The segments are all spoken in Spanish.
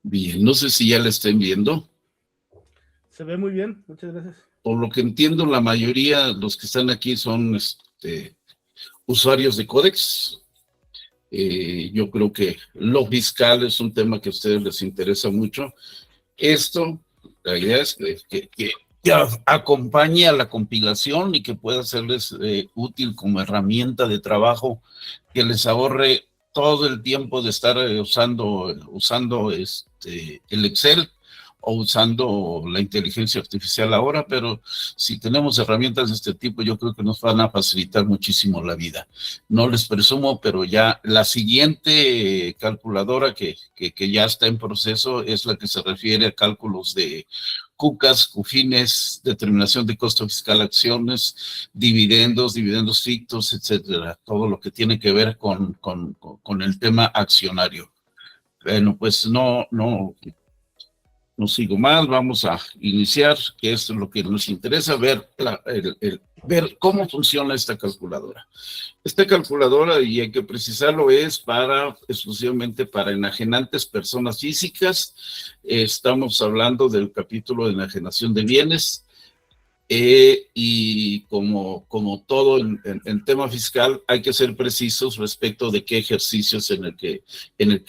Bien, no sé si ya la estén viendo. Se ve muy bien, muchas gracias. Por lo que entiendo, la mayoría, los que están aquí son usuarios de Codex. Yo creo que lo fiscal es un tema que a ustedes les interesa mucho. Esto, la idea es que acompañe a la compilación y que pueda serles útil como herramienta de trabajo, que les ahorre todo el tiempo de estar usando el Excel o usando la inteligencia artificial ahora, pero si tenemos herramientas de este tipo, yo creo que nos van a facilitar muchísimo la vida. No les presumo, pero ya la siguiente calculadora que ya está en proceso es la que se refiere a cálculos de CUCAS, CUFINES, determinación de costo fiscal, acciones, dividendos fictos, etcétera. Todo lo que tiene que ver con el tema accionario. Bueno, pues no sigo más, vamos a iniciar, que esto es lo que nos interesa, ver ver cómo funciona esta calculadora. Esta calculadora, y hay que precisarlo, es exclusivamente para enajenantes personas físicas. Estamos hablando del capítulo de enajenación de bienes. Y como todo en tema fiscal, hay que ser precisos respecto de qué ejercicios en el que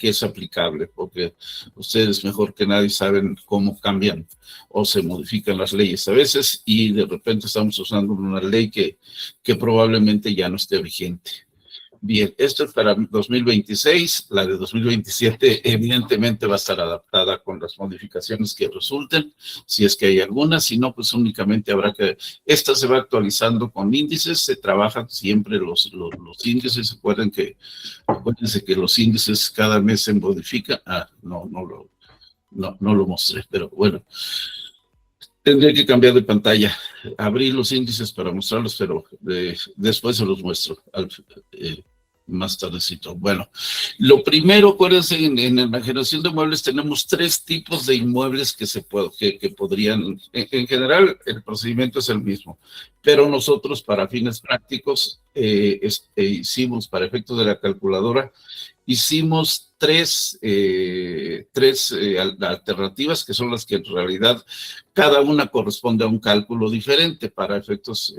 es aplicable, porque ustedes mejor que nadie saben cómo cambian o se modifican las leyes a veces, y de repente estamos usando una ley que probablemente ya no esté vigente. Bien, esto es para 2026, la de 2027 evidentemente va a estar adaptada con las modificaciones que resulten, si es que hay algunas, si no, pues únicamente habrá que, esta se va actualizando con índices, se trabajan siempre los índices, acuérdense que los índices cada mes se modifican, no lo mostré, pero bueno. Tendría que cambiar de pantalla, abrir los índices para mostrarlos, pero después se los muestro más tardecito. Bueno, lo primero, acuérdense, en la generación de muebles tenemos 3 tipos de inmuebles que podrían, en general el procedimiento es el mismo, pero nosotros para fines prácticos hicimos, para efectos de la calculadora, hicimos tres alternativas, que son las que en realidad cada una corresponde a un cálculo diferente. Para estos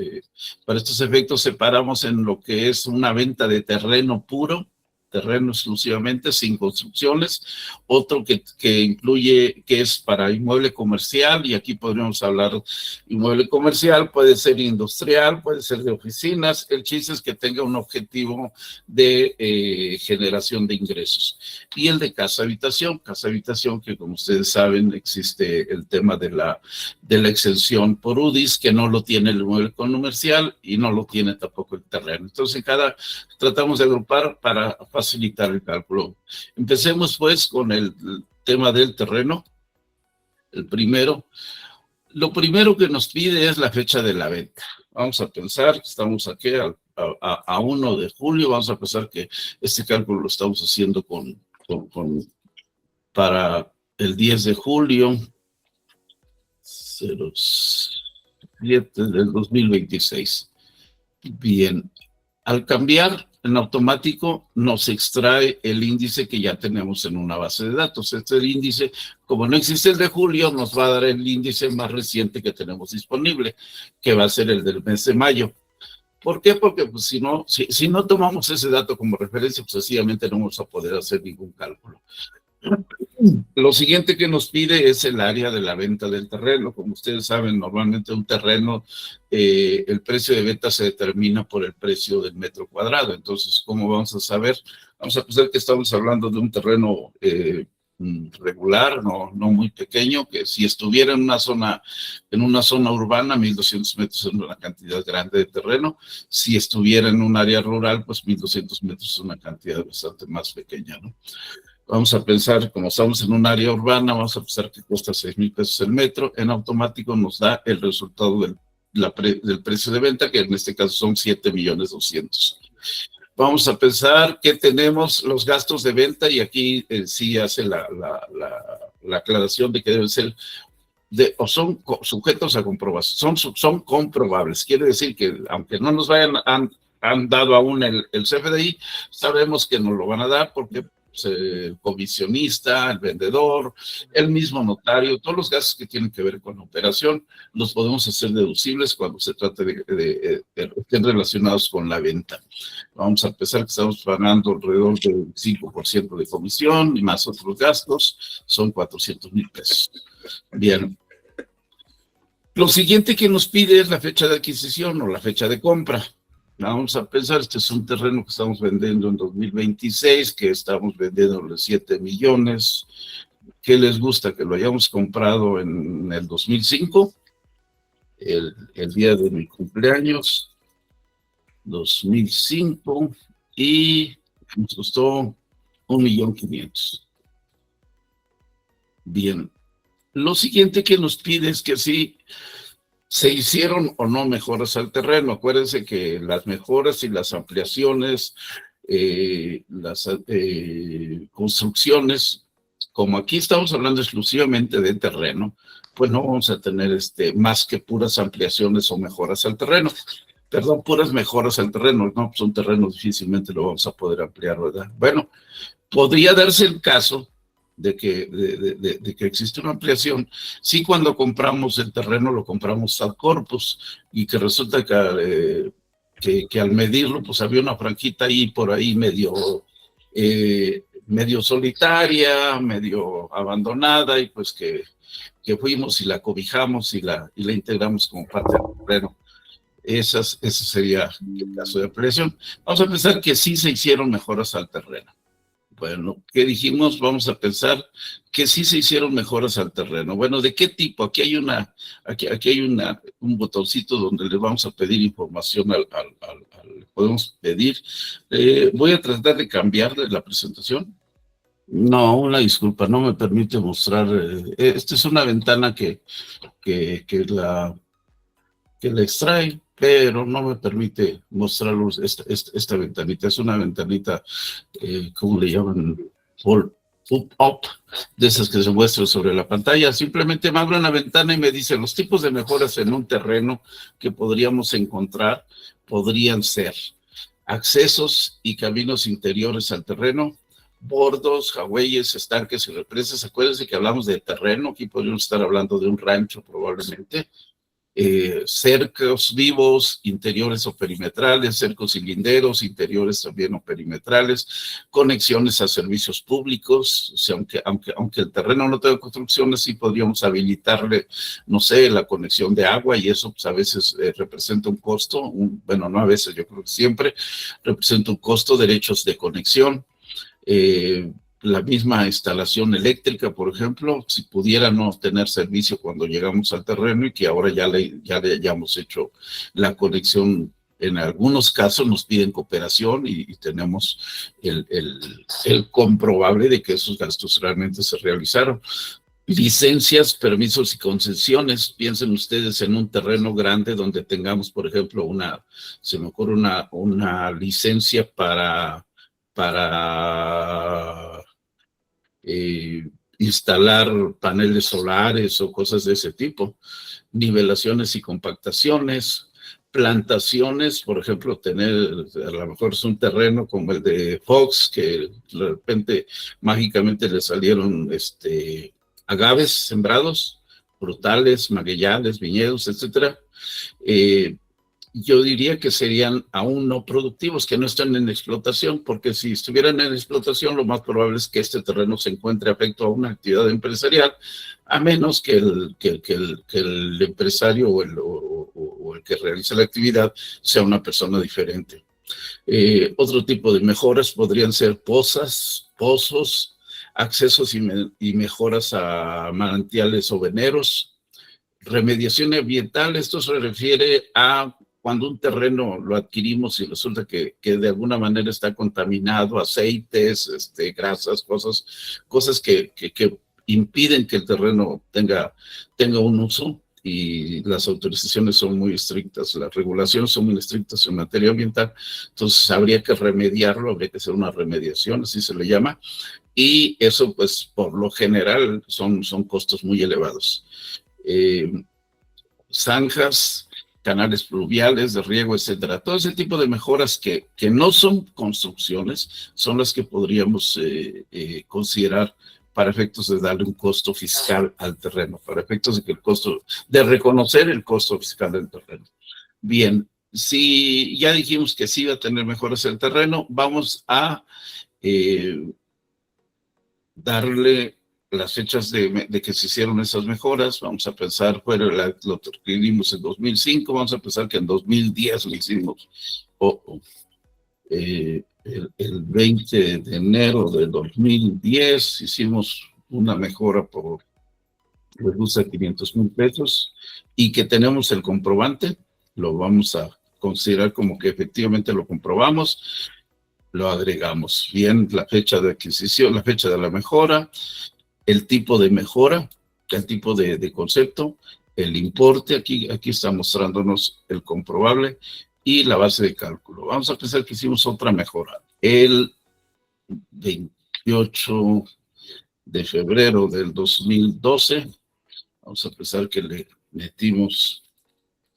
efectos separamos en lo que es una venta de terreno puro, terreno exclusivamente, sin construcciones, otro que incluye, que es para inmueble comercial, y aquí podríamos hablar, inmueble comercial puede ser industrial, puede ser de oficinas, el chiste es que tenga un objetivo de generación de ingresos. Y el de casa-habitación, que como ustedes saben existe el tema de la exención por UDIs, que no lo tiene el inmueble comercial y no lo tiene tampoco el terreno. Entonces tratamos de agrupar para facilitar el cálculo. Empecemos pues con el tema del terreno. Lo primero que nos pide es la fecha de la venta. Vamos a pensar que estamos aquí a 1 de julio, vamos a pensar que este cálculo lo estamos haciendo para el 10 de julio 07 del 2026. Bien, al cambiar, en automático nos extrae el índice que ya tenemos en una base de datos. Este índice, como no existe el de julio, nos va a dar el índice más reciente que tenemos disponible, que va a ser el del mes de mayo. ¿Por qué? Porque pues, si no tomamos ese dato como referencia, pues sencillamente no vamos a poder hacer ningún cálculo. Lo siguiente que nos pide es el área de la venta del terreno. Como ustedes saben, normalmente un terreno, el precio de venta se determina por el precio del metro cuadrado. Entonces, ¿cómo vamos a saber? Vamos a pensar que estamos hablando de un terreno regular, no muy pequeño, que si estuviera en una zona urbana, 1,200 metros es una cantidad grande de terreno. Si estuviera en un área rural, pues 1,200 metros es una cantidad bastante más pequeña, ¿no? Vamos a pensar, como estamos en un área urbana, vamos a pensar que cuesta 6,000 pesos el metro. En automático nos da el resultado del precio de venta, que en este caso son 7,200,000. Vamos a pensar que tenemos los gastos de venta, y aquí sí hace la aclaración de que deben ser o son sujetos a comprobación, son comprobables. Quiere decir que aunque no nos han dado aún el CFDI, sabemos que nos lo van a dar porque el comisionista, el vendedor, el mismo notario, todos los gastos que tienen que ver con la operación, los podemos hacer deducibles cuando se trate de estén relacionados con la venta. Vamos a empezar que estamos pagando alrededor del 5% de comisión y más otros gastos, son 400,000 pesos. Bien. Lo siguiente que nos pide es la fecha de adquisición o la fecha de compra. Vamos a pensar, este es un terreno que estamos vendiendo en 2026, que estamos vendiendo de 7 millones. ¿Qué les gusta? Que lo hayamos comprado en el 2005, el día de mi cumpleaños, 2005, y nos costó 1,500,000. Bien. Lo siguiente que nos pide es que si se hicieron o no mejoras al terreno. Acuérdense que las mejoras y las ampliaciones, las construcciones, como aquí estamos hablando exclusivamente de terreno, pues no vamos a tener más que puras ampliaciones o mejoras al terreno. Perdón, puras mejoras al terreno, no, pues un terreno difícilmente lo vamos a poder ampliar, ¿verdad? Bueno, podría darse el caso de que existe una ampliación, sí, cuando compramos el terreno lo compramos ad corpus y que resulta que al medirlo pues había una franjita ahí por ahí medio solitaria, medio abandonada, y pues que fuimos y la cobijamos y la integramos como parte del terreno. Ese sería el caso de ampliación. Vamos a pensar que sí se hicieron mejoras al terreno. Bueno, ¿qué dijimos? Vamos a pensar que sí se hicieron mejoras al terreno. Bueno, ¿de qué tipo? Aquí hay un botoncito donde le vamos a pedir información podemos pedir. Voy a tratar de cambiarle la presentación. No, una disculpa, no me permite mostrar. Esta es una ventana que la extrae, pero no me permite mostrar esta ventanita. Es una ventanita, ¿cómo le llaman? Pop-up, de esas que se muestran sobre la pantalla. Simplemente me abre una ventana y me dice los tipos de mejoras en un terreno que podríamos encontrar. Podrían ser accesos y caminos interiores al terreno, bordos, jagüeyes, estanques y represas. Acuérdense que hablamos de terreno, aquí podríamos estar hablando de un rancho probablemente. Cercos vivos, interiores o perimetrales, cercos y linderos, interiores también o perimetrales, conexiones a servicios públicos. O sea, aunque el terreno no tenga construcciones, sí podríamos habilitarle, no sé, la conexión de agua, y eso pues a veces representa un costo, bueno, no a veces, yo creo que siempre representa un costo, derechos de conexión. La misma instalación eléctrica, por ejemplo, si pudiera no tener servicio cuando llegamos al terreno y que ahora ya le hayamos hecho la conexión. En algunos casos nos piden cooperación y tenemos el comprobable de que esos gastos realmente se realizaron. Licencias, permisos y concesiones. Piensen ustedes en un terreno grande donde tengamos, por ejemplo, se me ocurre una licencia para instalar paneles solares o cosas de ese tipo, nivelaciones y compactaciones, plantaciones, por ejemplo, a lo mejor es un terreno como el de Fox, que de repente mágicamente le salieron agaves sembrados, frutales, magueyales, viñedos, etcétera. Yo diría que serían aún no productivos, que no están en explotación, porque si estuvieran en explotación, lo más probable es que este terreno se encuentre afecto a una actividad empresarial, a menos que el empresario o el que realiza la actividad sea una persona diferente. Otro tipo de mejoras podrían ser pozos, accesos y mejoras a manantiales o veneros. Remediación ambiental, esto se refiere a cuando un terreno lo adquirimos y resulta que de alguna manera está contaminado, aceites, grasas, cosas que impiden que el terreno tenga un uso, y las autorizaciones son muy estrictas, las regulaciones son muy estrictas en materia ambiental. Entonces habría que remediarlo, habría que hacer una remediación, así se le llama, y eso pues por lo general son costos muy elevados. Zanjas, canales pluviales, de riego, etcétera. Todo ese tipo de mejoras que no son construcciones, son las que podríamos considerar para efectos de darle un costo fiscal al terreno, para efectos de que el costo, de reconocer el costo fiscal del terreno. Bien, si ya dijimos que sí va a tener mejoras el terreno, vamos a darle las fechas de que se hicieron esas mejoras. Vamos a pensar, lo que vimos en 2005, vamos a pensar que en 2010 lo hicimos, el 20 de enero de 2010 hicimos una mejora por reduce a 500,000 pesos y que tenemos el comprobante, lo vamos a considerar como que efectivamente lo comprobamos, lo agregamos. Bien, la fecha de adquisición, la fecha de la mejora, el tipo de mejora, el tipo de concepto, el importe, aquí está mostrándonos el comprobable y la base de cálculo. Vamos a pensar que hicimos otra mejora. El 28 de febrero del 2012, vamos a pensar que le metimos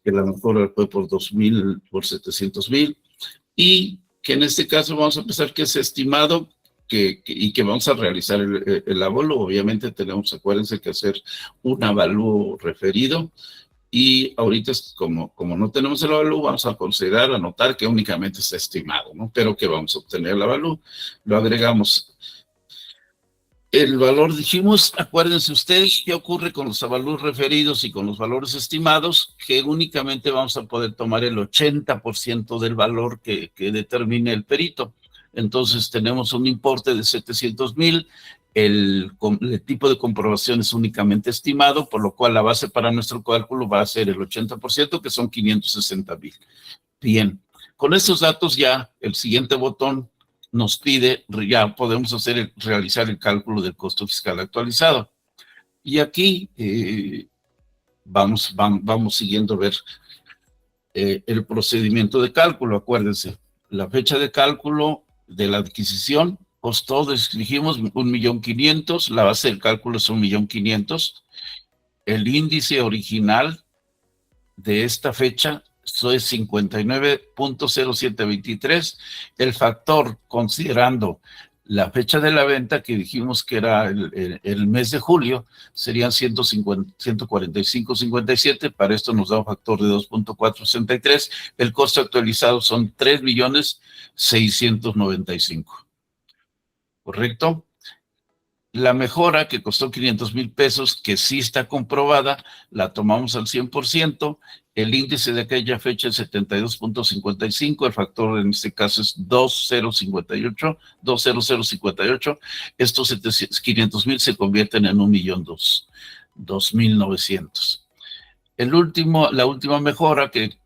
que la mejora fue por 700,000 y que en este caso vamos a pensar que es estimado y que vamos a realizar el avalúo. Obviamente tenemos, acuérdense, que hacer un avalúo referido y ahorita como no tenemos el avalúo, vamos a considerar, anotar que únicamente está estimado, ¿no? Pero que vamos a obtener el avalúo, lo agregamos. El valor, dijimos, acuérdense ustedes qué ocurre con los avalúos referidos y con los valores estimados, que únicamente vamos a poder tomar el 80% del valor que determine el perito. Entonces tenemos un importe de 700,000, el tipo de comprobación es únicamente estimado, por lo cual la base para nuestro cálculo va a ser el 80%, que son 560,000. Bien, con estos datos ya el siguiente botón nos pide, ya podemos realizar el cálculo del costo fiscal actualizado. Y aquí vamos siguiendo a ver el procedimiento de cálculo. Acuérdense, la fecha de cálculo de la adquisición costó, dijimos, 1,500,000, la base del cálculo es 1,500,000. El índice original de esta fecha es 59.0723, el factor considerando la fecha de la venta que dijimos que era el mes de julio, serían 145.57, para esto nos da un factor de 2.463, el costo actualizado son 3,695,000, ¿correcto? La mejora que costó 500,000 pesos, que sí está comprobada, la tomamos al 100%, el índice de aquella fecha es 72.55, el factor en este caso es 200,058, estos 500,000 se convierten en 1,200,900. La última mejora que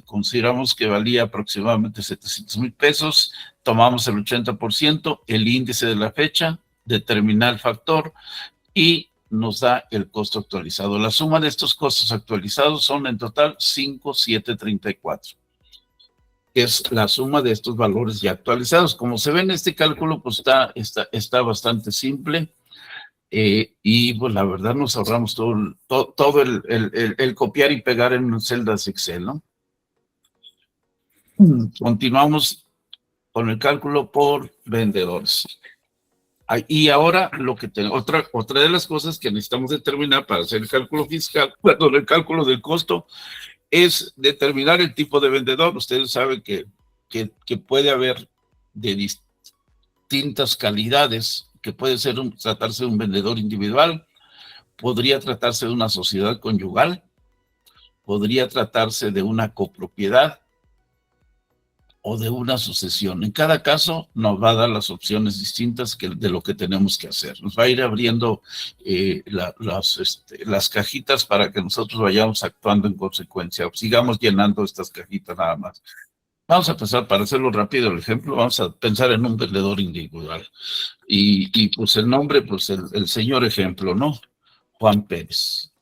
consideramos que valía aproximadamente 700,000 pesos, tomamos el 80%, el índice de la fecha, determinar el factor y nos da el costo actualizado. La suma de estos costos actualizados son en total 5,734. Es la suma de estos valores ya actualizados. Como se ve en este cálculo, pues está bastante simple y pues la verdad nos ahorramos todo el copiar y pegar en celdas Excel, ¿no? Continuamos con el cálculo por vendedores. Y ahora otra de las cosas que necesitamos determinar para hacer el cálculo fiscal, perdón, el cálculo del costo, es determinar el tipo de vendedor. Ustedes saben que puede haber de distintas calidades, que puede tratarse de un vendedor individual, podría tratarse de una sociedad conyugal, podría tratarse de una copropiedad, o de una sucesión. En cada caso nos va a dar las opciones distintas de lo que tenemos que hacer. Nos va a ir abriendo las cajitas para que nosotros vayamos actuando en consecuencia. Sigamos llenando estas cajitas nada más. Vamos a empezar, para hacerlo rápido el ejemplo, vamos a pensar en un vendedor individual. Y pues el nombre, pues el señor ejemplo, ¿no? Juan Pérez.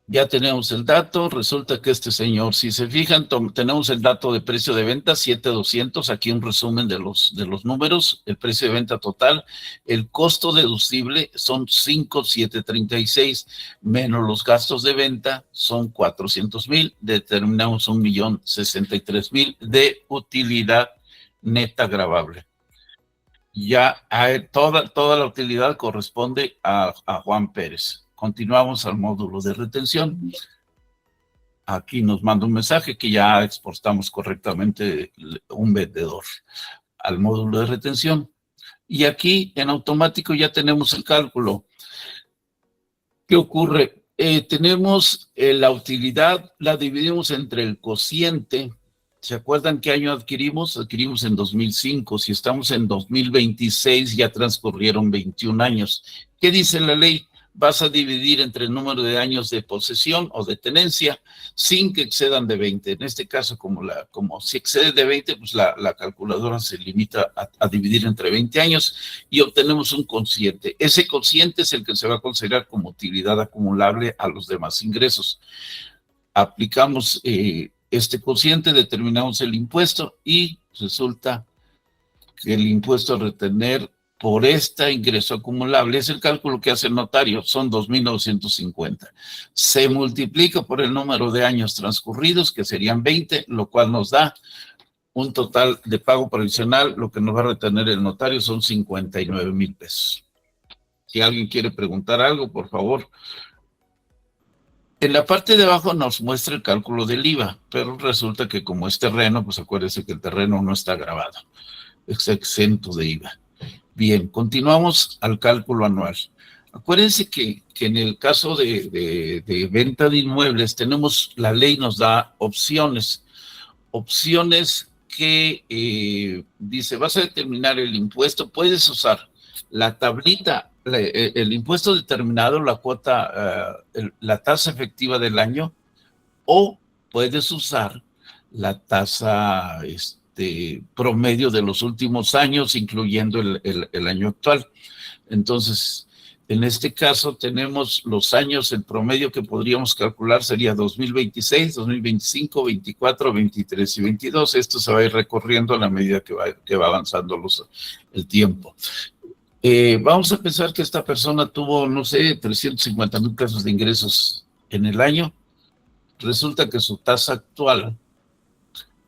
Ya tenemos el dato, resulta que este señor, si se fijan, tenemos el dato de precio de venta, 7,200, aquí un resumen de los números, el precio de venta total, el costo deducible son 5,736, menos los gastos de venta son 400,000, determinamos 1,063,000 de utilidad neta gravable. Ya toda la utilidad corresponde a Juan Pérez. Continuamos al módulo de retención. Aquí nos manda un mensaje que ya exportamos correctamente un vendedor al módulo de retención. Y aquí en automático ya tenemos el cálculo. ¿Qué ocurre? Tenemos la utilidad, la dividimos entre el cociente. ¿Se acuerdan qué año adquirimos? Adquirimos en 2005. Si estamos en 2026, ya transcurrieron 21 años. ¿Qué dice la ley? Vas a dividir entre el número de años de posesión o de tenencia sin que excedan de 20. En este caso, como si excede de 20, pues la calculadora se limita a dividir entre 20 años y obtenemos un cociente. Ese cociente es el que se va a considerar como utilidad acumulable a los demás ingresos. Aplicamos este cociente, determinamos el impuesto y resulta que el impuesto a retener por este ingreso acumulable, es el cálculo que hace el notario, son 2,950. Se multiplica por el número de años transcurridos, que serían 20, lo cual nos da un total de pago provisional, lo que nos va a retener el notario son 59,000 pesos. Si alguien quiere preguntar algo, por favor. En la parte de abajo nos muestra el cálculo del IVA, pero resulta que como es terreno, pues acuérdense que el terreno no está grabado, es exento de IVA. Bien, continuamos al cálculo anual. Acuérdense que en el caso de venta de inmuebles, la ley nos da opciones que dice, vas a determinar el impuesto, puedes usar la tablita, el impuesto determinado, la cuota, la tasa efectiva del año, o puedes usar la tasa promedio de los últimos años, incluyendo el año actual. Entonces, en este caso tenemos los años, el promedio que podríamos calcular sería 2026, 2025, 24, 23 y 22. Esto se va a ir recorriendo a la medida que va avanzando el tiempo. Vamos a pensar que esta persona tuvo, no sé, 350,000 pesos de ingresos en el año. Resulta que su tasa actual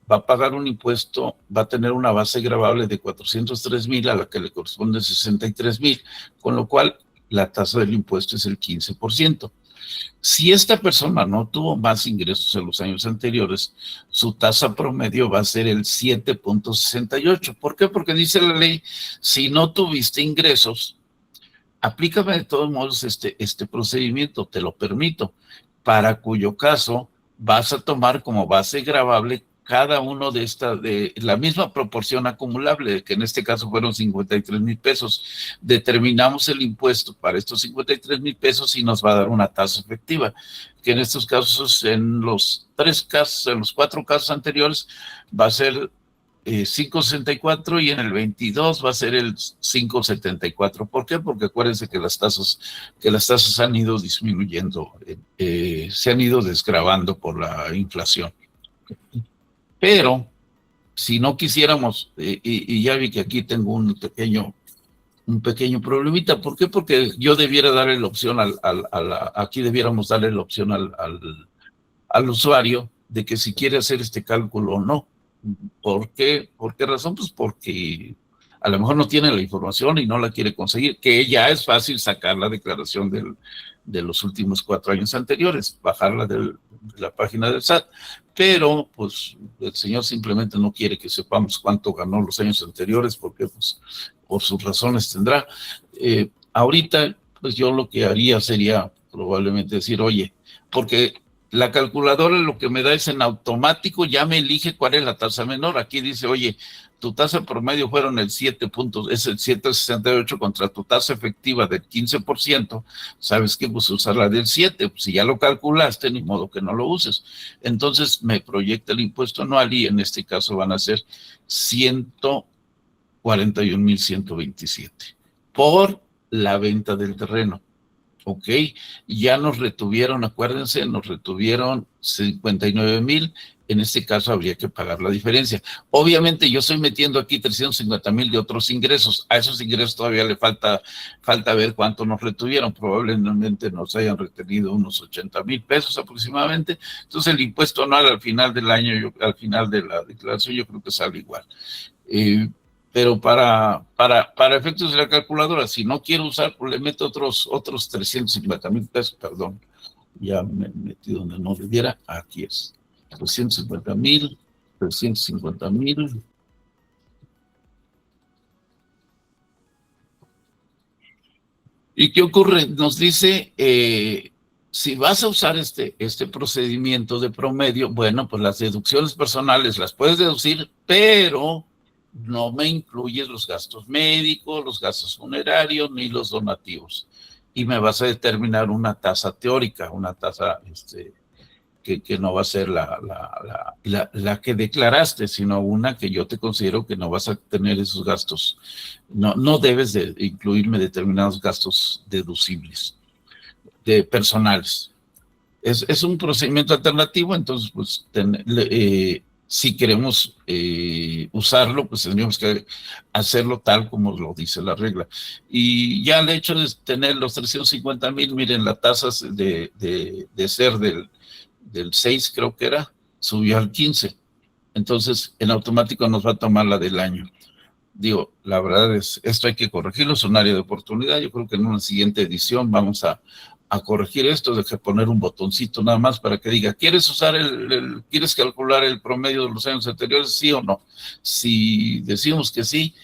va a pagar un impuesto, va a tener una base gravable de 403,000 a la que le corresponde 63,000, con lo cual la tasa del impuesto es el 15%. Si esta persona no tuvo más ingresos en los años anteriores, su tasa promedio va a ser el 7,68. ¿Por qué? Porque dice la ley, si no tuviste ingresos, aplícame de todos modos este procedimiento, te lo permito, para cuyo caso vas a tomar como base gravable cada uno de la misma proporción acumulable, que en este caso fueron 53,000 pesos. Determinamos el impuesto para estos 53,000 pesos y nos va a dar una tasa efectiva, que en estos casos, en los 4 casos anteriores, va a ser 5,64 y en el 22 va a ser el 5,74. ¿Por qué? Porque acuérdense que las tasas han ido disminuyendo, se han ido desgravando por la inflación. Pero si no quisiéramos, y ya vi que aquí tengo un pequeño problemita. ¿Por qué? Porque yo debiera darle la opción aquí debiéramos darle la opción al usuario de que si quiere hacer este cálculo o no. ¿Por qué? ¿Por qué razón? Pues porque a lo mejor no tiene la información y no la quiere conseguir, que ya es fácil sacar la declaración de los últimos 4 años anteriores, bajarla de la página del SAT, pero pues el señor simplemente no quiere que sepamos cuánto ganó los años anteriores, porque pues por sus razones tendrá. Ahorita pues yo lo que haría sería probablemente decir, oye, porque la calculadora lo que me da es en automático, ya me elige cuál es la tasa menor. Aquí dice, oye, tu tasa promedio fueron es el 7,68 contra tu tasa efectiva del 15%. ¿Sabes qué? Pues usar la del 7. Pues si ya lo calculaste, ni modo que no lo uses. Entonces me proyecta el impuesto anual y en este caso van a ser 141,127 por la venta del terreno. ¿ok? Ya nos retuvieron, acuérdense, nos retuvieron 59,000. En este caso habría que pagar la diferencia. Obviamente yo estoy metiendo aquí 350,000 de otros ingresos. A esos ingresos todavía le falta ver cuánto nos retuvieron. Probablemente nos hayan retenido unos 80,000 pesos aproximadamente. Entonces el impuesto anual al final del año, al final de la declaración, yo creo que sale igual. Pero para efectos de la calculadora, si no quiero usar, pues le meto otros 350,000 pesos, perdón. Ya me metí donde no debiera. Aquí es. 350,000, 350,000. ¿Y qué ocurre? Nos dice, si vas a usar este procedimiento de promedio, bueno, pues las deducciones personales las puedes deducir, pero no me incluyes los gastos médicos, los gastos funerarios, ni los donativos. Y me vas a determinar una tasa teórica, una tasa que no va a ser la que declaraste, sino una que yo te considero que no vas a tener esos gastos. No debes de incluirme determinados gastos deducibles, personales. Es un procedimiento alternativo, entonces, pues, si queremos usarlo, pues tendríamos que hacerlo tal como lo dice la regla. Y ya el hecho de tener los 350,000, miren, la tasa de ser del 6, creo que era, subió al 15. Entonces, en automático nos va a tomar la del año. Digo, la verdad es, esto hay que corregirlo, es un área de oportunidad. Yo creo que en una siguiente edición vamos a corregir esto, de que poner un botoncito nada más para que diga, ¿quieres usar quieres calcular el promedio de los años anteriores, sí o no? Si decimos que sí,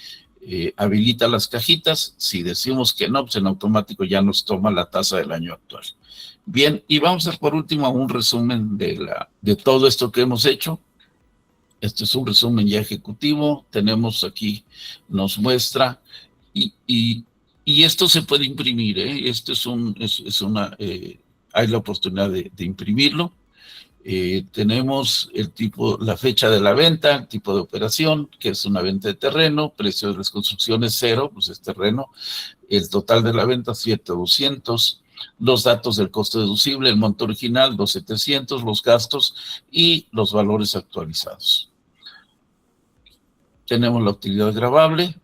habilita las cajitas. Si decimos que no, pues en automático ya nos toma la tasa del año actual. Bien, y vamos a hacer por último un resumen de todo esto que hemos hecho. Este es un resumen ya ejecutivo. Tenemos aquí, nos muestra, y esto se puede imprimir, ¿eh? Esto hay la oportunidad de imprimirlo. Tenemos la fecha de la venta, el tipo de operación, que es una venta de terreno, precio de las construcciones 0, pues es terreno, el total de la venta 7,200, los datos del costo deducible, el monto original 2,700, los gastos y los valores actualizados. Tenemos la utilidad gravable,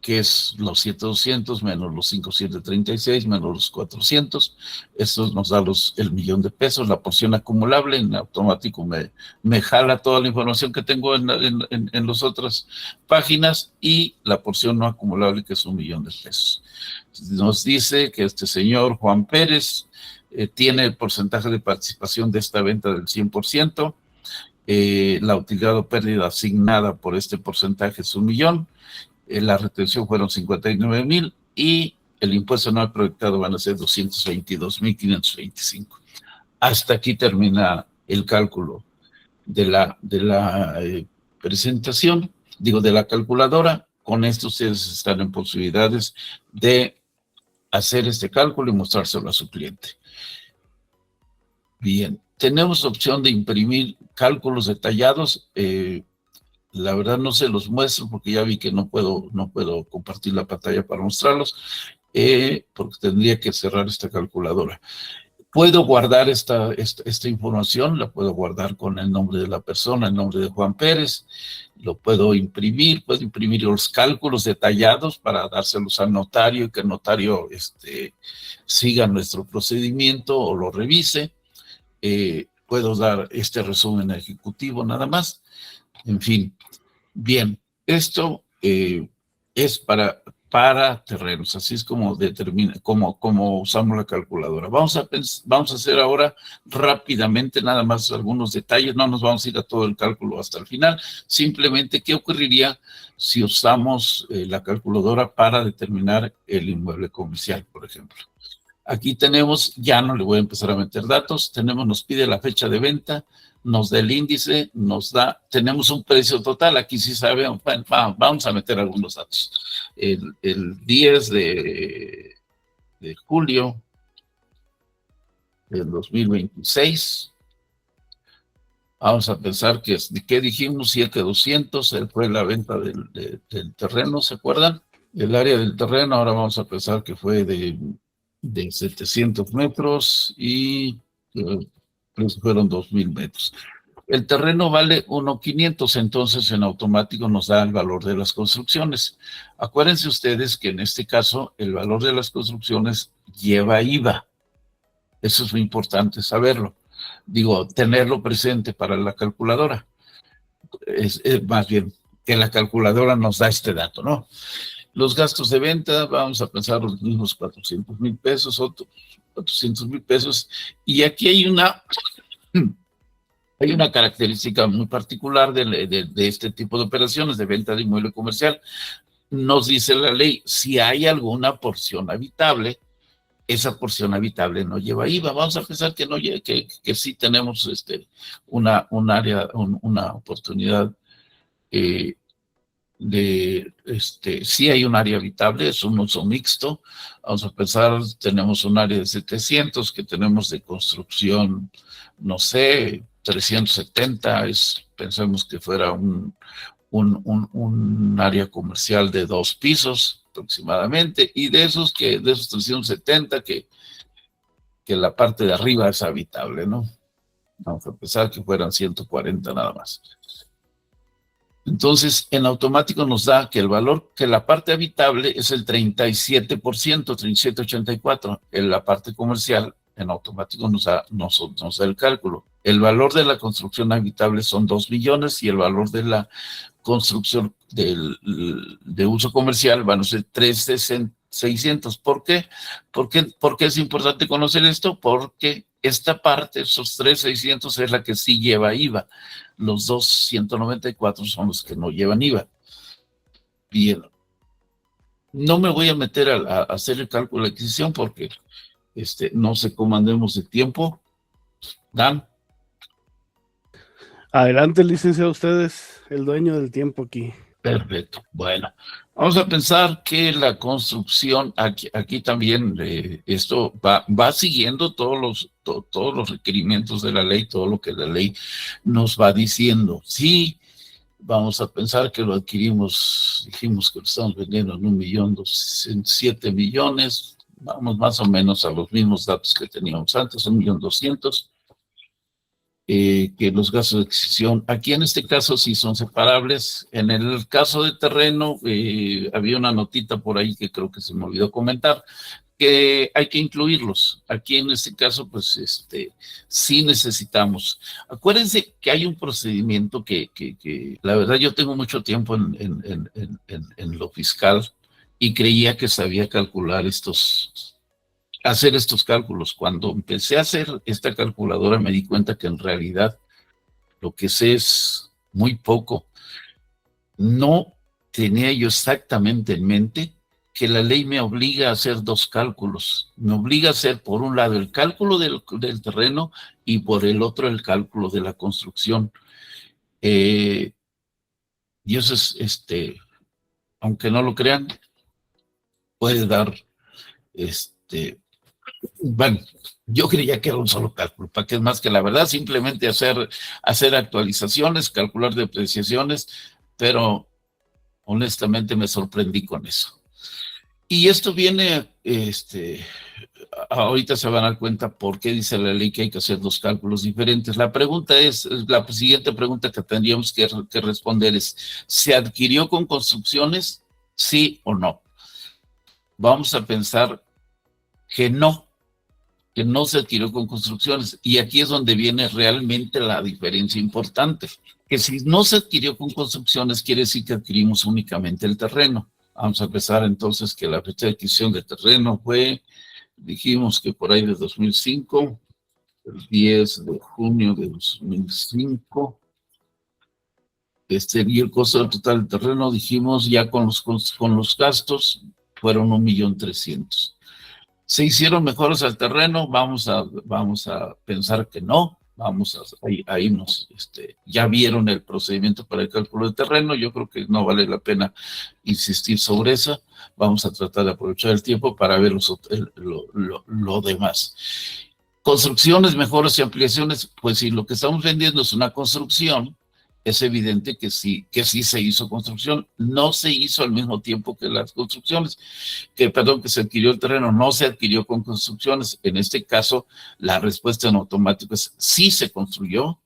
que es los 7,200 menos los 5,736 menos los 400. Esto nos da el 1,000,000 de pesos. La porción acumulable en automático me jala toda la información que tengo en las otras páginas, y la porción no acumulable, que es 1,000,000 de pesos. Nos dice que este señor Juan Pérez tiene el porcentaje de participación de esta venta del 100%. La utilidad o pérdida asignada por este porcentaje es 1,000,000. La retención fueron 59,000 y el impuesto anual proyectado van a ser 222,525. Hasta aquí termina el cálculo de la presentación, de la calculadora. Con esto ustedes están en posibilidades de hacer este cálculo y mostrárselo a su cliente. Bien, tenemos opción de imprimir cálculos detallados. La verdad no se los muestro porque ya vi que no puedo compartir la pantalla para mostrarlos, porque tendría que cerrar esta calculadora. Puedo guardar esta información, la puedo guardar con el nombre de la persona, el nombre de Juan Pérez, lo puedo imprimir los cálculos detallados para dárselos al notario y que el notario siga nuestro procedimiento o lo revise. Puedo dar este resumen ejecutivo nada más. En fin, bien, esto es para terrenos, así es como como usamos la calculadora. Vamos a hacer ahora rápidamente nada más algunos detalles, no nos vamos a ir a todo el cálculo hasta el final, simplemente qué ocurriría si usamos la calculadora para determinar el inmueble comercial, por ejemplo. Aquí tenemos, ya no le voy a empezar a meter datos, nos pide la fecha de venta, nos da el índice, tenemos un precio total. Aquí sí saben, vamos a meter algunos datos. El 10 de julio del 2026, vamos a pensar ¿qué dijimos? 7,200, fue la venta del terreno, ¿se acuerdan? El área del terreno, ahora vamos a pensar que fue de de 700 metros y fueron 2,000 metros. El terreno vale 1,500, entonces en automático nos da el valor de las construcciones. Acuérdense ustedes que en este caso el valor de las construcciones lleva IVA. Eso es muy importante saberlo. Digo, tenerlo presente para la calculadora. Es más bien que la calculadora nos da este dato, ¿no? Los gastos de venta, vamos a pensar los mismos 400,000 pesos, otros 400,000 pesos. Y aquí hay una característica muy particular de este tipo de operaciones de venta de inmueble comercial. Nos dice la ley, si hay alguna porción habitable, esa porción habitable no lleva IVA. Vamos a pensar que no que sí tenemos una oportunidad sí hay un área habitable, es un uso mixto. Vamos a pensar, tenemos un área de 700 que tenemos de construcción, no sé, 370, pensemos que fuera un área comercial de 2 pisos aproximadamente, y de esos 370 que la parte de arriba es habitable, ¿no? Vamos a pensar que fueran 140 nada más. Entonces, en automático nos da que el valor, que la parte habitable es el 37%, 37,84. En la parte comercial, en automático nos da el cálculo. El valor de la construcción habitable son 2 millones y el valor de la construcción de uso comercial van a ser 3,600. ¿Por qué? ¿Por qué es importante conocer esto? Porque esta parte, esos 3,600 es la que sí lleva IVA. Los 2,194 son los que no llevan IVA. Bien. No me voy a meter a hacer el cálculo de adquisición porque no sé cómo andemos de tiempo. Dan. Adelante, licenciado, usted es el dueño del tiempo aquí. Perfecto. Bueno, vamos a pensar que la construcción, aquí también esto va siguiendo todos los requerimientos de la ley, todo lo que la ley nos va diciendo. Sí, vamos a pensar que lo adquirimos, dijimos que lo estamos vendiendo en 1,7 millones, vamos más o menos a los mismos datos que teníamos antes, 1,200,000. Que los gastos de adquisición, aquí en este caso sí son separables. En el caso de terreno, había una notita por ahí que creo que se me olvidó comentar, que hay que incluirlos. Aquí en este caso, pues sí necesitamos. Acuérdense que hay un procedimiento que la verdad yo tengo mucho tiempo en lo fiscal y creía que sabía calcular hacer estos cálculos. Cuando empecé a hacer esta calculadora me di cuenta que en realidad lo que sé es muy poco. No tenía yo exactamente en mente que la ley me obliga a hacer 2 cálculos. Me obliga a hacer por un lado el cálculo del terreno y por el otro el cálculo de la construcción. Y eso es, aunque no lo crean, puede dar bueno, yo creía que era un solo cálculo, para que es más que la verdad, simplemente hacer actualizaciones, calcular depreciaciones, pero honestamente me sorprendí con eso. Y esto viene, ahorita se van a dar cuenta por qué dice la ley que hay que hacer 2 cálculos diferentes. La siguiente pregunta que tendríamos que responder es, ¿se adquirió con construcciones? ¿Sí o no? Vamos a pensar que no se adquirió con construcciones. Y aquí es donde viene realmente la diferencia importante. Que si no se adquirió con construcciones, quiere decir que adquirimos únicamente el terreno. Vamos a empezar entonces que la fecha de adquisición de terreno fue, dijimos que por ahí de 2005, el 10 de junio de 2005. Y el costo total del terreno, dijimos ya con los gastos, fueron 1,300,000. ¿Se hicieron mejoras al terreno? Vamos a pensar que no. Ahí ya vieron el procedimiento para el cálculo de terreno. Yo creo que no vale la pena insistir sobre eso. Vamos a tratar de aprovechar el tiempo para ver lo demás. Construcciones, mejoras y ampliaciones. Pues si lo que estamos vendiendo es una construcción es evidente que sí se hizo construcción. No se hizo al mismo tiempo que las construcciones, que se adquirió el terreno, no se adquirió con construcciones. En este caso, la respuesta en automático es sí se construyó.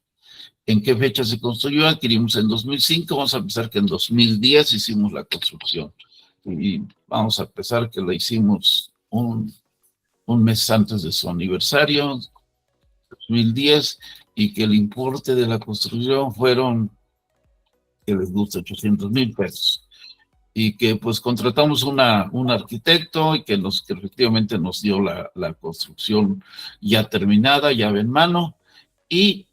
¿En qué fecha se construyó? Adquirimos en 2005, vamos a pensar que en 2010 hicimos la construcción. Y vamos a pensar que la hicimos un mes antes de su aniversario, 2010, y que el importe de la construcción fueron, que les gusta, 800,000 pesos. Y que pues contratamos un arquitecto y que efectivamente nos dio la construcción ya terminada, llave en mano, y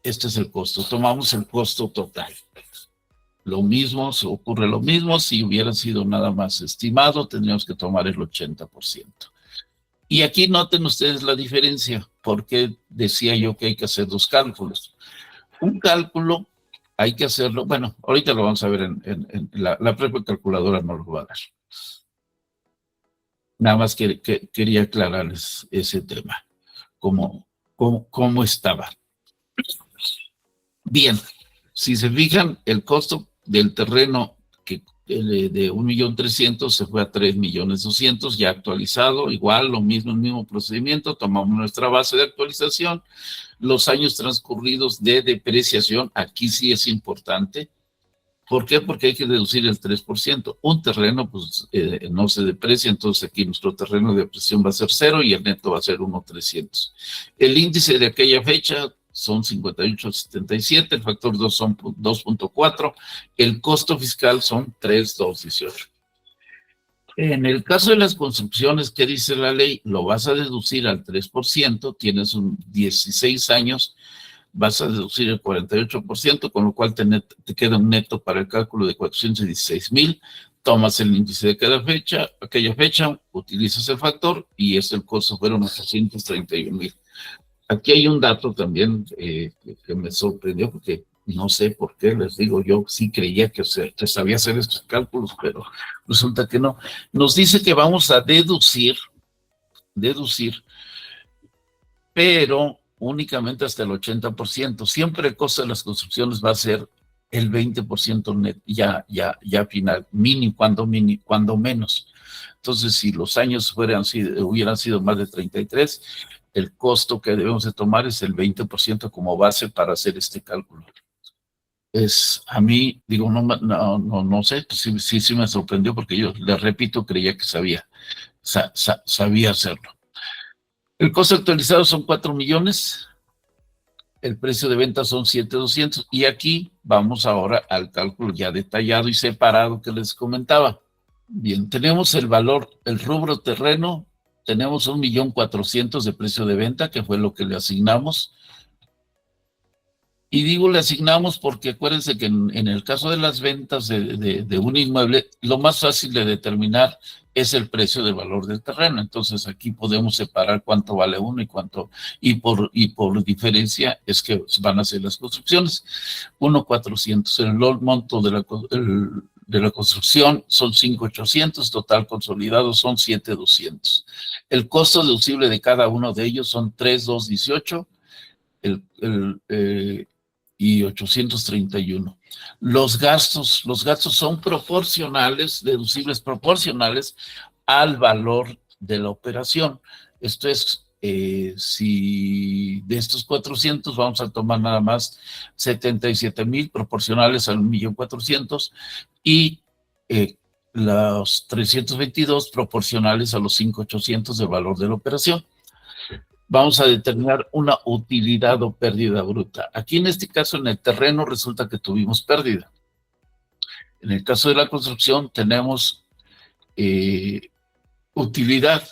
este es el costo. Tomamos el costo total. Lo mismo, ocurre lo mismo, si hubiera sido nada más estimado, tendríamos que tomar el 80%. Y aquí noten ustedes la diferencia, porque decía yo que hay que hacer dos cálculos. Un cálculo hay que hacerlo, bueno, ahorita lo vamos a ver en la propia calculadora, no lo va a dar. Nada más quería aclararles ese tema, cómo estaba. Bien, si se fijan, el costo del terreno de 1.300.000 se fue a 3.200.000, ya actualizado, igual, lo mismo, el mismo procedimiento, tomamos nuestra base de actualización, los años transcurridos de depreciación, aquí sí es importante. ¿Por qué? Porque hay que deducir el 3%. Un terreno, pues, no se deprecia, entonces aquí nuestro terreno de depreciación va a ser 0 y el neto va a ser 1.300. El índice de aquella fecha son 58.77, el factor 2 son 2.4, el costo fiscal son 3.218. En el caso de las construcciones, ¿qué dice la ley? Lo vas a deducir al 3%, tienes 16 años, vas a deducir el 48%, con lo cual te queda un neto para el cálculo de 416,000, tomas el índice de aquella fecha, utilizas el factor y el costo fueron 831,000. Aquí hay un dato también que me sorprendió, porque no sé por qué, les digo, yo sí creía que se sabía hacer estos cálculos, pero resulta que no. Nos dice que vamos a deducir, pero únicamente hasta el 80%. Siempre el costo de las construcciones va a ser el 20% net, ya final, cuando menos. Entonces, si los años hubieran sido más de 33, el costo que debemos de tomar es el 20% como base para hacer este cálculo. A mí, digo, no sé, pues sí me sorprendió, porque yo, les repito, creía que sabía hacerlo. El costo actualizado son 4 millones, el precio de venta son 7,200, y aquí vamos ahora al cálculo ya detallado y separado que les comentaba. Bien, tenemos el valor, el rubro terreno, tenemos 1.400.000 de precio de venta, que fue lo que le asignamos. Y digo le asignamos porque acuérdense que en el caso de las ventas de un inmueble, lo más fácil de determinar es el precio del valor del terreno. Entonces aquí podemos separar cuánto vale uno y por diferencia es que van a ser las construcciones. 1.400, el monto de la construcción son 5.800, total consolidado son 7.200. El costo deducible de cada uno de ellos son 3.218 y 831. Los gastos son proporcionales, deducibles proporcionales al valor de la operación. Esto es, si de estos 400 vamos a tomar nada más 77,000 proporcionales al 1.400.000 y los 322 proporcionales a los 5.800 de valor de la operación. Vamos a determinar una utilidad o pérdida bruta. Aquí en este caso, en el terreno, resulta que tuvimos pérdida. En el caso de la construcción tenemos utilidad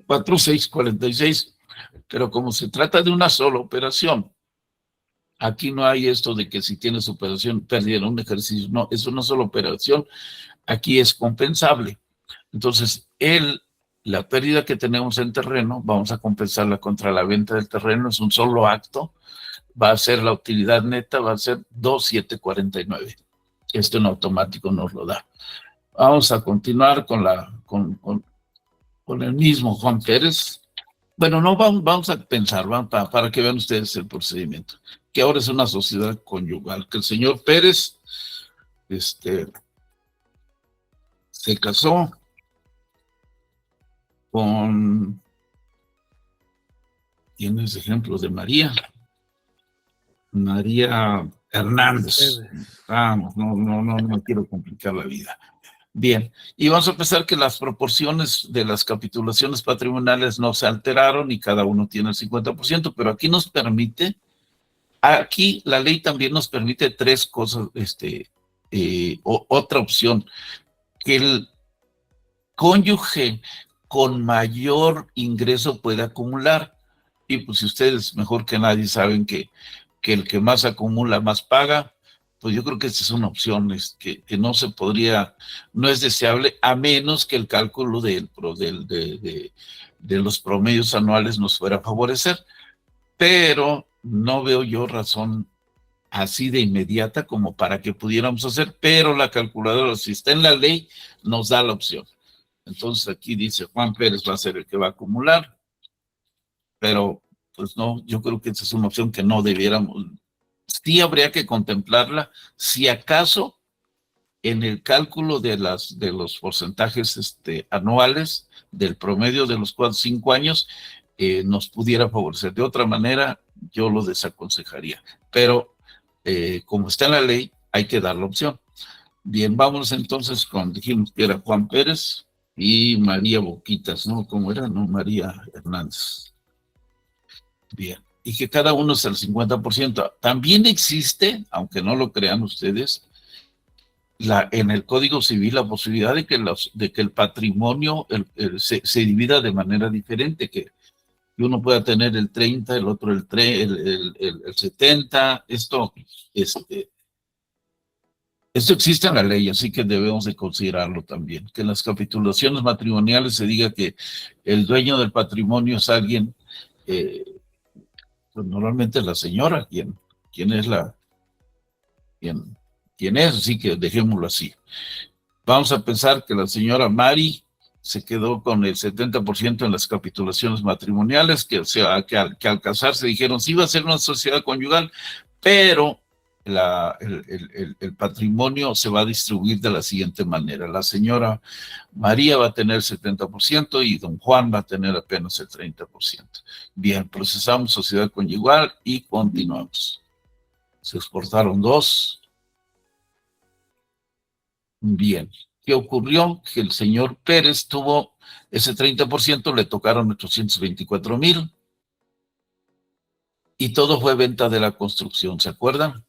4,646, pero como se trata de una sola operación, aquí no hay esto de que si tienes operación pérdida en un ejercicio, no, es una sola operación, aquí es compensable. Entonces, la pérdida que tenemos en terreno, vamos a compensarla contra la venta del terreno, es un solo acto, va a ser la utilidad neta, va a ser 2,749. Esto en automático nos lo da. Vamos a continuar con el mismo Juan Pérez. Bueno, no, vamos a pensar, para que vean ustedes el procedimiento. que ahora es una sociedad conyugal, que el señor Pérez se casó con, tienes ejemplos de María Hernández. Vamos, no quiero complicar la vida. Bien, y vamos a pensar que las proporciones de las capitulaciones patrimoniales no se alteraron y cada uno tiene el 50%, pero aquí la ley también nos permite tres cosas, otra opción, que el cónyuge con mayor ingreso puede acumular, y pues si ustedes mejor que nadie saben que el que más acumula más paga, pues yo creo que esta es una opción que no se podría, no es deseable, a menos que el cálculo de los promedios anuales nos fuera a favorecer, pero no veo yo razón así de inmediata como para que pudiéramos hacer, pero la calculadora, si está en la ley, nos da la opción. Entonces aquí dice Juan Pérez va a ser el que va a acumular, pero pues no, yo creo que esa es una opción que no debiéramos. Sí habría que contemplarla, si acaso en el cálculo de los porcentajes anuales del promedio de los 4 o 5 años nos pudiera favorecer. De otra manera, yo lo desaconsejaría. Pero como está en la ley, hay que dar la opción. Bien, vamos entonces dijimos que era Juan Pérez y María Boquitas, ¿no? ¿Cómo era? No, María Hernández. Bien, y que cada uno es el 50%. También existe, aunque no lo crean ustedes, en el Código Civil la posibilidad de que el patrimonio se divida de manera diferente, que uno pueda tener el 30, el otro el 70, esto existe en la ley, así que debemos de considerarlo también, que en las capitulaciones matrimoniales se diga que el dueño del patrimonio es alguien, pues normalmente la señora, quien es, así que dejémoslo así. Vamos a pensar que la señora Mari se quedó con el 70% en las capitulaciones matrimoniales, que al casarse dijeron, sí va a ser una sociedad conyugal, pero el patrimonio se va a distribuir de la siguiente manera. La señora María va a tener el 70% y don Juan va a tener apenas el 30%. Bien, procesamos sociedad conyugal y continuamos. Se exportaron 2. Bien, ¿qué ocurrió? Que el señor Pérez tuvo ese 30%, le tocaron 824,000 y todo fue venta de la construcción, ¿se acuerdan?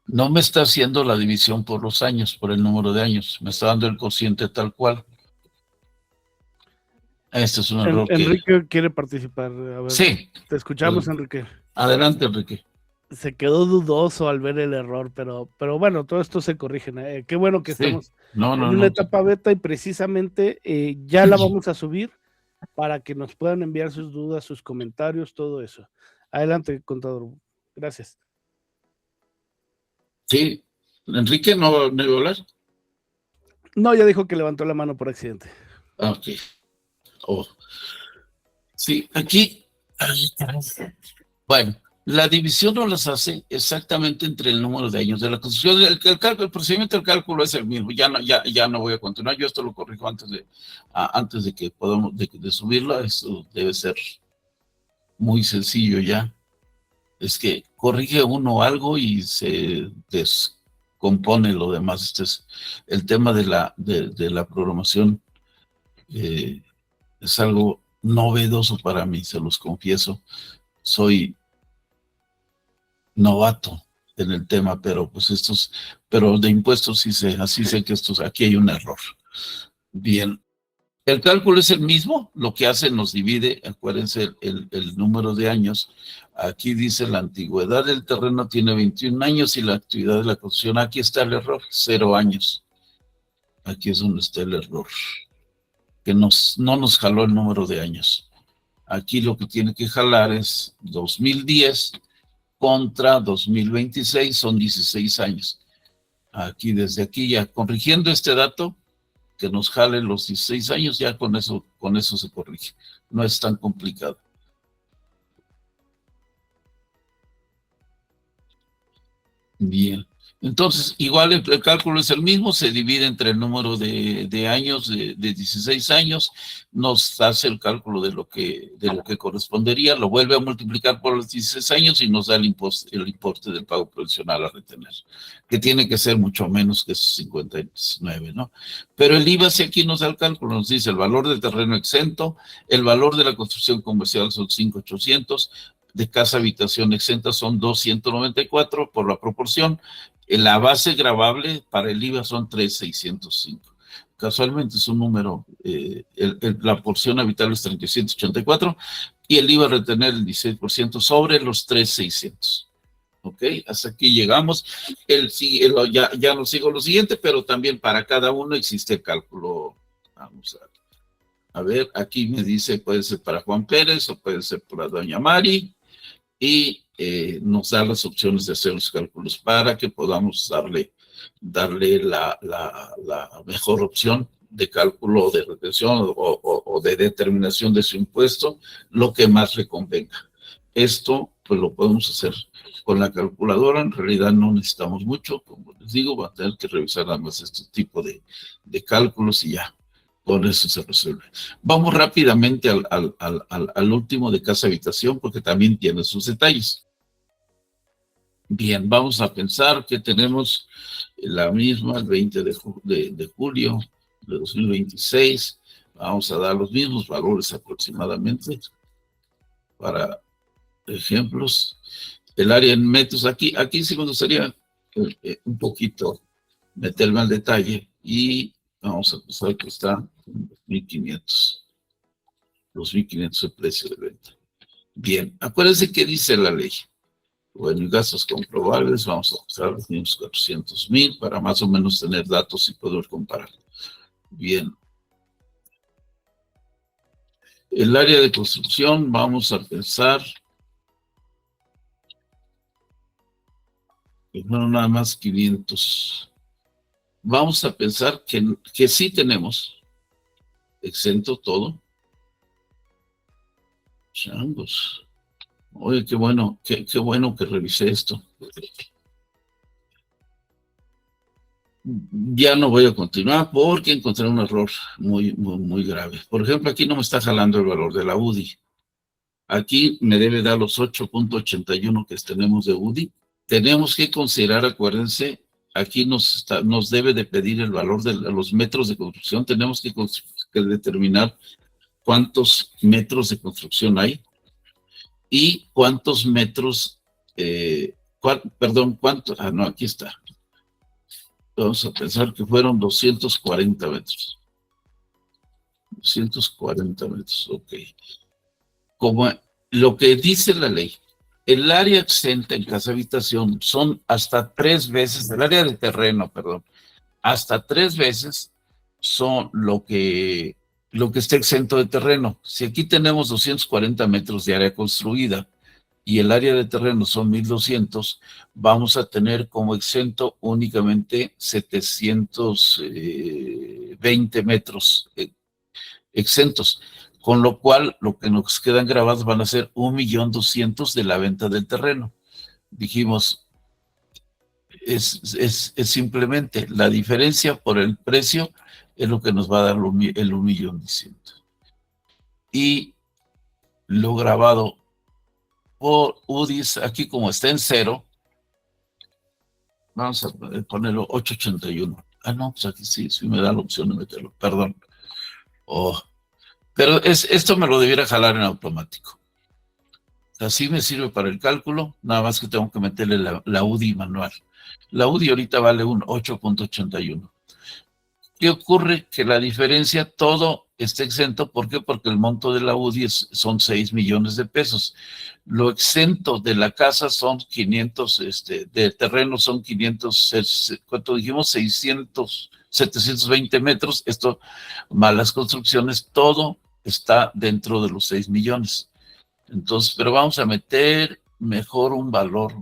No me está haciendo la división por los años, por el número de años, me está dando el cociente tal cual. Este es un error. Enrique quiere participar. A ver, sí. Te escuchamos, Enrique. Adelante, Enrique. Se quedó dudoso al ver el error, pero bueno, todo esto se corrige. Qué bueno que estamos en una etapa beta y precisamente ya la vamos a subir para que nos puedan enviar sus dudas, sus comentarios, todo eso. Adelante, contador. Gracias. Sí. ¿Enrique no iba a hablar? No, ya dijo que levantó la mano por accidente. Ok. Sí, aquí. Bueno, la división no las hace exactamente entre el número de años de la construcción. El procedimiento del cálculo es el mismo. Ya no voy a continuar. Yo esto lo corrijo antes de que podamos de subirlo. Eso debe ser muy sencillo ya. Es que corrige uno algo y se descompone lo demás. Este es el tema de la programación. Es algo novedoso para mí, se los confieso. Soy novato en el tema, pero pues pero de impuestos así sé que aquí hay un error. Bien, el cálculo es el mismo, lo que hace nos divide, acuérdense el número de años. Aquí dice la antigüedad del terreno tiene 21 años y la actividad de la construcción, aquí está el error, 0 años. Aquí es donde está el error, que no nos jaló el número de años. Aquí lo que tiene que jalar es 2010 contra 2026 son 16 años. Aquí, desde aquí ya, corrigiendo este dato, que nos jale los 16 años, ya con eso se corrige. No es tan complicado. Bien. Entonces, igual el cálculo es el mismo, se divide entre el número de años, de 16 años, nos hace el cálculo de lo que correspondería, lo vuelve a multiplicar por los 16 años y nos da el importe del pago provisional a retener, que tiene que ser mucho menos que esos 59, ¿no? Pero el IVA, si aquí nos da el cálculo, nos dice el valor del terreno exento, el valor de la construcción comercial son 5,800, de casa habitación exenta son 2,194 por la proporción. La base gravable para el IVA son 3,605. Casualmente es un número, la porción habitable es 3,184 y el IVA a retener el 16% sobre los 3,600. ¿Ok? Hasta aquí llegamos. Ya no sigo lo siguiente, pero también para cada uno existe el cálculo. Vamos a ver, aquí me dice, puede ser para Juan Pérez o puede ser para doña Mari. Y nos da las opciones de hacer los cálculos para que podamos darle la mejor opción de cálculo de retención o de determinación de su impuesto, lo que más le convenga. Esto pues lo podemos hacer con la calculadora, en realidad no necesitamos mucho, como les digo, va a tener que revisar nada más este tipo de cálculos y ya. Con eso se resuelve. Vamos rápidamente al último de casa habitación, porque también tiene sus detalles. Bien, vamos a pensar que tenemos la misma, el 20 de julio de 2026. Vamos a dar los mismos valores aproximadamente para ejemplos. El área en metros, aquí sí me gustaría un poquito meterme al detalle y vamos a pensar que está en 2.500. 2.500 el precio de venta. Bien, acuérdense qué dice la ley. Bueno, y gastos comprobables, vamos a usar los mismos 400,000 para más o menos tener datos y poder comparar. Bien. El área de construcción, vamos a pensar que fueron nada más 500. Vamos a pensar que sí tenemos exento todo. Changos. Oye, qué bueno que revisé esto. Ya no voy a continuar porque encontré un error muy grave. Por ejemplo, aquí no me está jalando el valor de la UDI. Aquí me debe dar los 8,81 que tenemos de UDI. Tenemos que considerar, acuérdense, aquí nos debe de pedir el valor de los metros de construcción. Tenemos que determinar cuántos metros de construcción hay y cuántos metros, aquí está. Vamos a pensar que fueron 240 metros. 240 metros, ok. Como lo que dice la ley, el área exenta en casa habitación son hasta 3 veces, el área de terreno, perdón, hasta 3 veces son lo que está exento de terreno. Si aquí tenemos 240 metros de área construida y el área de terreno son 1,200, vamos a tener como exento únicamente 720 metros exentos, con lo cual lo que nos quedan grabados van a ser 1,200,000 de la venta del terreno. Dijimos, es simplemente la diferencia por el precio es lo que nos va a dar el 1,200,000. Y lo grabado por UDIs, aquí como está en 0, vamos a ponerlo 881. No, pues aquí sí me da la opción de meterlo, perdón. Pero esto me lo debiera jalar en automático. Así me sirve para el cálculo, nada más que tengo que meterle la UDI manual. La UDI ahorita vale un 8,81. ¿Qué ocurre? Que la diferencia, todo está exento. ¿Por qué? Porque el monto de la UDI son 6 millones de pesos. Lo exento de la casa son 500, de terreno son 500, ¿cuánto dijimos? 720 metros. Esto, malas construcciones, todo está dentro de los 6 millones. Entonces, pero vamos a meter mejor un valor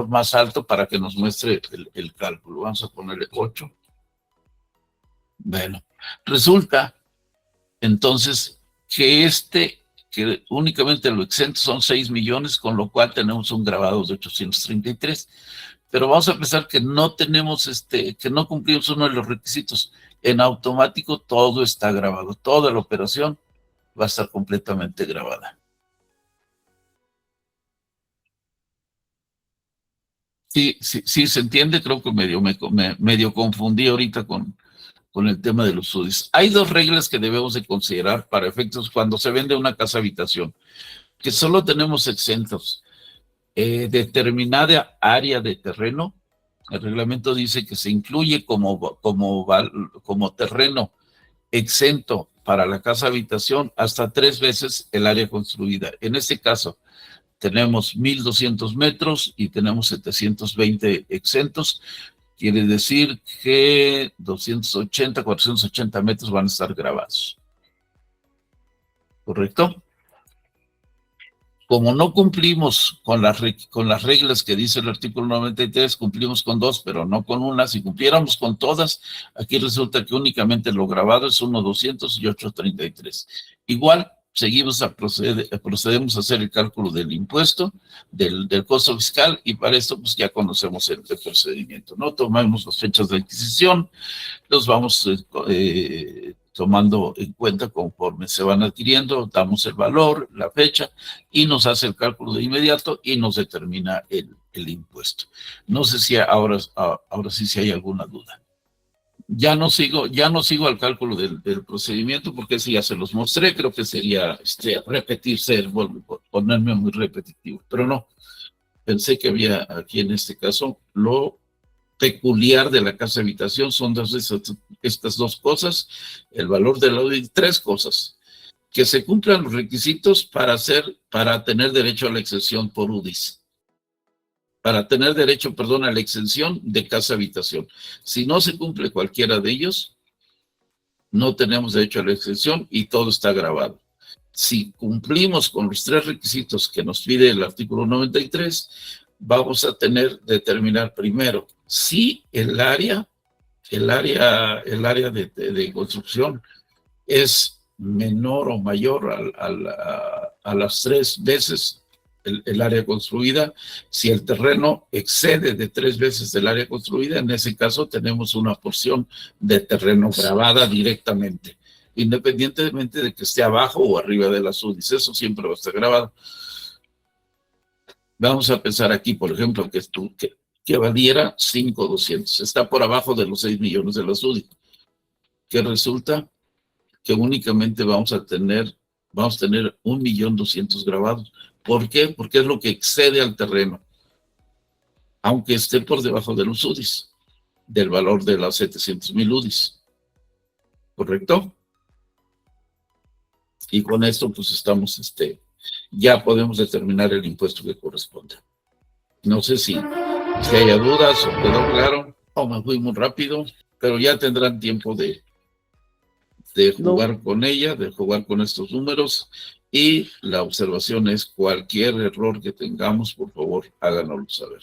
más alto para que nos muestre el cálculo. Vamos a ponerle 8. Bueno, resulta entonces que únicamente lo exento son 6 millones, con lo cual tenemos un grabado de 833. Pero vamos a pensar que no tenemos que no cumplimos uno de los requisitos. En automático todo está grabado, toda la operación va a estar completamente grabada. Sí, se entiende. Creo que medio confundí ahorita con el tema de los UDIs. Hay dos reglas que debemos de considerar para efectos cuando se vende una casa habitación, que solo tenemos exentos. Determinada área de terreno, el reglamento dice que se incluye como terreno exento para la casa habitación hasta 3 veces el área construida. En este caso, tenemos 1,200 metros y tenemos 720 exentos. Quiere decir que 480 metros van a estar grabados. ¿Correcto? Como no cumplimos con las reglas que dice el artículo 93, cumplimos con 2, pero no con una. Si cumpliéramos con todas, aquí resulta que únicamente lo grabado es 1,200 y 833. Igual, procedemos a hacer el cálculo del impuesto, del costo fiscal, y para esto pues ya conocemos el procedimiento, ¿no? Tomamos las fechas de adquisición, los vamos tomando en cuenta conforme se van adquiriendo, damos el valor, la fecha, y nos hace el cálculo de inmediato y nos determina el impuesto. No sé si ahora sí si hay alguna duda. Ya no sigo al cálculo del procedimiento porque ese ya se los mostré. Creo que sería repetirse, ponerme muy repetitivo, pero no. Pensé que había aquí en este caso lo peculiar de la casa habitación son estas dos cosas, el valor del audit, 3 cosas: que se cumplan los requisitos para tener derecho a la exención por UDIs, para tener derecho, a la exención de casa habitación. Si no se cumple cualquiera de ellos, no tenemos derecho a la exención y todo está grabado. Si cumplimos con los 3 requisitos que nos pide el artículo 93, vamos a determinar primero si el área de construcción es menor o mayor a las 3 veces el área construida. Si el terreno excede de 3 veces el área construida, en ese caso tenemos una porción de terreno grabada directamente, independientemente de que esté abajo o arriba de las UDIs. Eso siempre va a estar grabado. Vamos a pensar aquí, por ejemplo, que valiera 5,200. Está por abajo de los 6 millones de las UDI. Que resulta que únicamente vamos a tener 1,200,000 grabados. ¿Por qué? Porque es lo que excede al terreno, aunque esté por debajo de los UDIs, del valor de las 700,000 UDIs. ¿Correcto? Y con esto, pues estamos, ya podemos determinar el impuesto que corresponde. No sé si haya dudas o quedó claro, o me fui muy rápido, pero ya tendrán tiempo de jugar con ella, de jugar con estos números, y la observación es: cualquier error que tengamos, por favor, háganoslo saber.